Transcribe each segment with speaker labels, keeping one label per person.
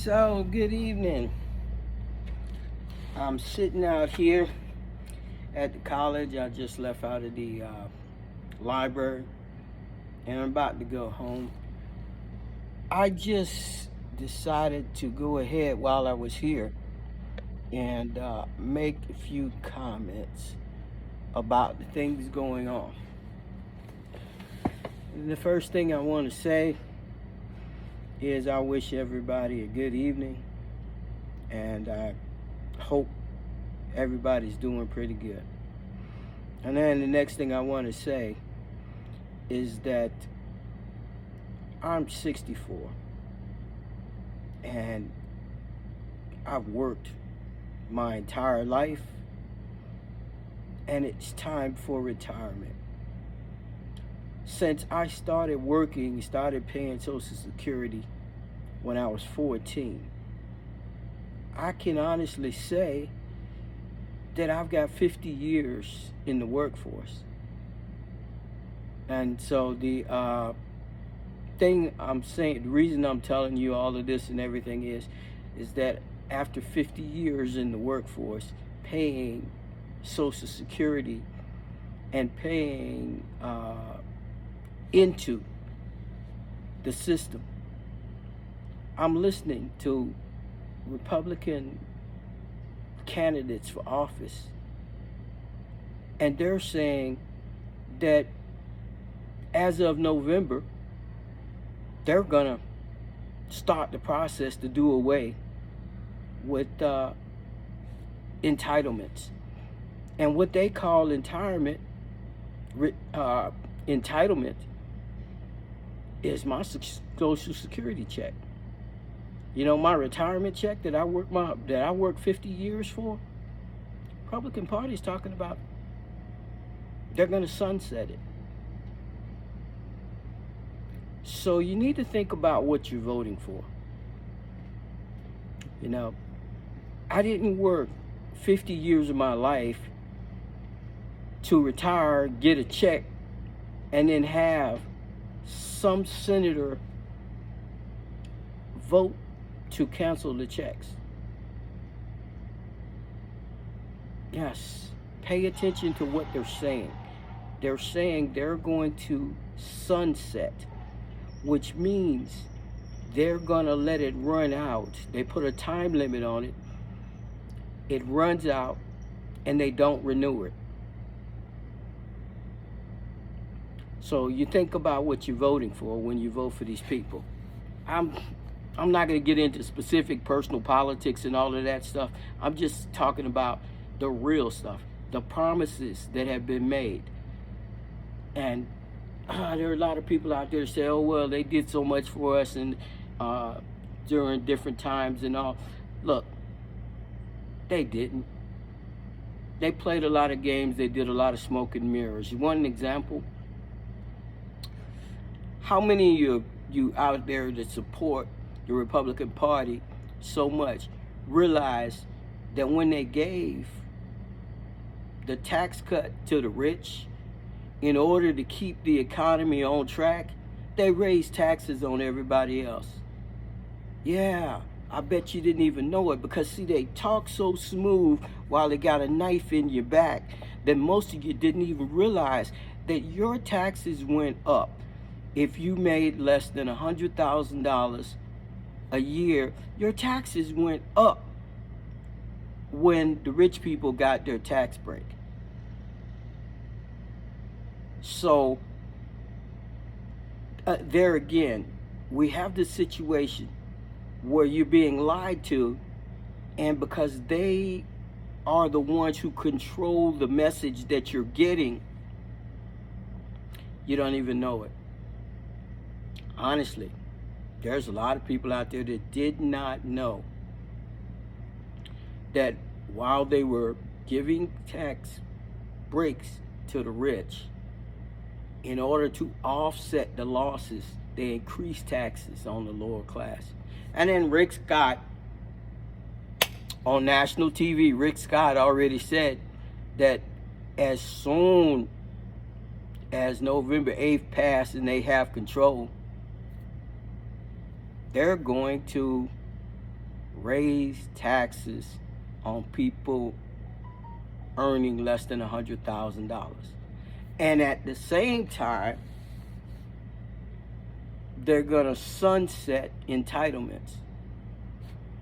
Speaker 1: So, good evening. I'm sitting out here at the college. I just left out of the library and I'm about to go home. I just decided to go ahead while I was here and make a few comments about the things going on. And the first thing I want to say is I wish everybody a good evening, and I hope everybody's doing pretty good. And then the next thing I want to say is that I'm 64 and I've worked my entire life and it's time for retirement. Since I started working, started paying Social Security when I was 14, I can honestly say that I've got 50 years in the workforce. And so the thing I'm saying, the reason I'm telling you all of this and everything is that after 50 years in the workforce, paying Social Security and paying into the system, I'm listening to Republican candidates for office, and they're saying that as of November, they're gonna start the process to do away with entitlements. And what they call entitlement is my Social Security check. You know, my retirement check that I worked 50 years for. Republican Party is talking about they're going to sunset it. So you need to think about what you're voting for. You know, I didn't work 50 years of my life to retire, get a check, and then have some senator vote to cancel the checks. Yes, pay attention to what they're saying. They're saying they're going to sunset, which means they're going to let it run out. They put a time limit on it. It runs out and they don't renew it. So you think about what you're voting for when you vote for these people. I'm not going to get into specific personal politics and all of that stuff. I'm just talking about the real stuff, the promises that have been made. And there are a lot of people out there that say, oh, well, they did so much for us and during different times and all. Look, they didn't. They played a lot of games. They did a lot of smoke and mirrors. You want an example? How many of you out there that support the Republican Party so much realize that when they gave the tax cut to the rich in order to keep the economy on track, they raised taxes on everybody else? Yeah, I bet you didn't even know it, because see, they talk so smooth while they got a knife in your back that most of you didn't even realize that your taxes went up. If you made less than $100,000 a year, your taxes went up when the rich people got their tax break. So there again, we have this situation where you're being lied to, and because they are the ones who control the message that you're getting, you don't even know it. Honestly, there's a lot of people out there that did not know that while they were giving tax breaks to the rich, in order to offset the losses, they increased taxes on the lower class. And then Rick Scott, on national TV, Rick Scott already said that as soon as November 8th passed and they have control, they're going to raise taxes on people earning less than $100,000. And at the same time, they're going to sunset entitlements.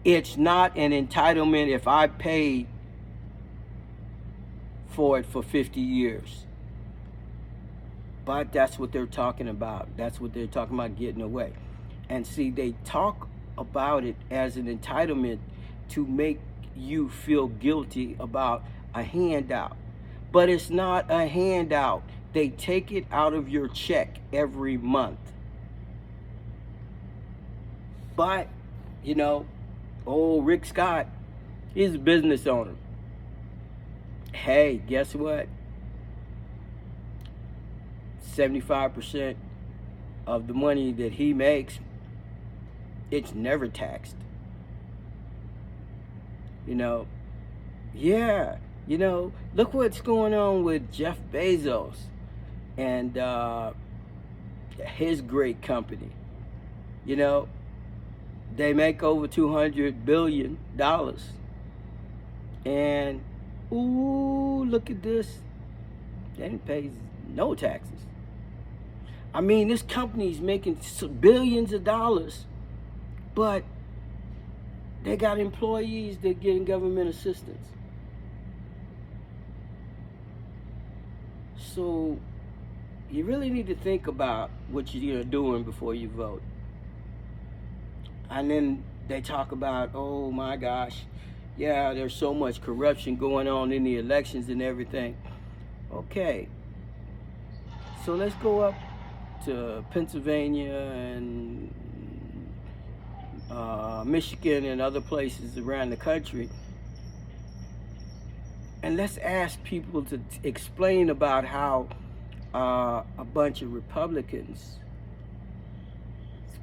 Speaker 1: It's not an entitlement if I paid for it for 50 years. But that's what they're talking about. That's what they're talking about, getting away. And see, they talk about it as an entitlement to make you feel guilty about a handout. But it's not a handout. They take it out of your check every month. But, you know, old Rick Scott, he's a business owner. Hey, guess what? 75% of the money that he makes, it's never taxed. You know, yeah, you know, look what's going on with Jeff Bezos and his great company. You know, they make over $200 billion. And, ooh, look at this. They didn't pay no taxes. I mean, this company's making billions of dollars, but they got employees that getting government assistance. So you really need to think about what you're doing before you vote. And then they talk about, oh my gosh, yeah, there's so much corruption going on in the elections and everything. Okay, so let's go up to Pennsylvania and Michigan and other places around the country, and let's ask people to explain about how a bunch of Republicans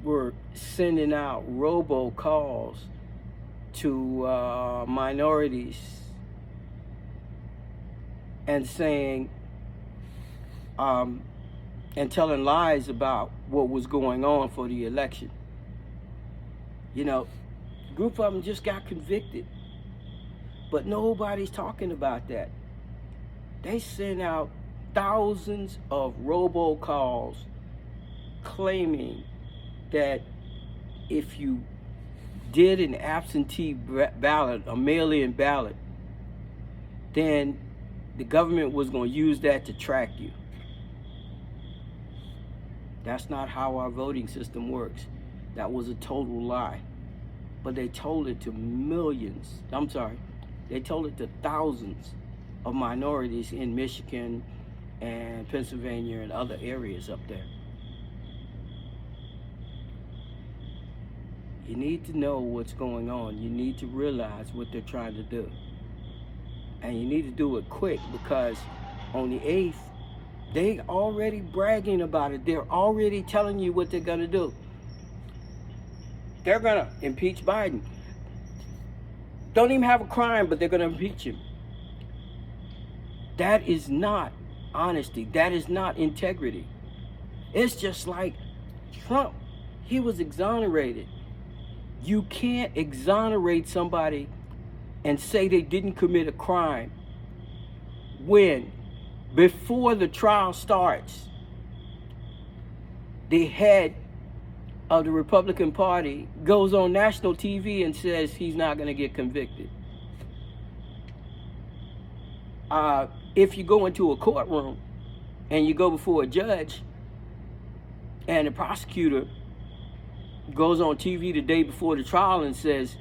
Speaker 1: were sending out robocalls to minorities and saying and telling lies about what was going on for the election. You know, a group of them just got convicted, but nobody's talking about that. They sent out thousands of robocalls claiming that if you did an absentee ballot, a mail-in ballot, then the government was going to use that to track you. That's not how our voting system works. That was a total lie. But they told it to they told it to thousands of minorities in Michigan and Pennsylvania and other areas up there. You need to know what's going on. You need to realize what they're trying to do. And you need to do it quick, because on the 8th, they already bragging about it. They're already telling you what they're going to do. They're going to impeach Biden. Don't even have a crime, but they're going to impeach him. That is not honesty. That is not integrity. It's just like Trump. He was exonerated. You can't exonerate somebody and say they didn't commit a crime when, before the trial starts, the head of the Republican Party goes on national TV and says he's not going to get convicted. If you go into a courtroom and you go before a judge and the prosecutor goes on TV the day before the trial and says,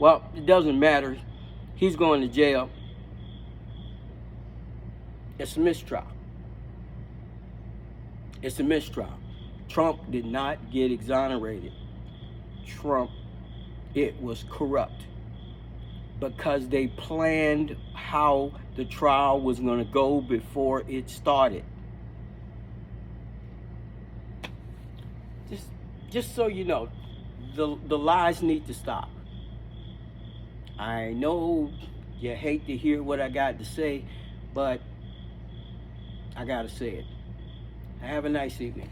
Speaker 1: well, it doesn't matter, he's going to jail, it's a mistrial. It's a mistrial. Trump did not get exonerated. It was corrupt, because they planned how the trial was going to go before it started. Just so you know, the lies need to stop. I know you hate to hear what I got to say, but I got to say it. Have a nice evening.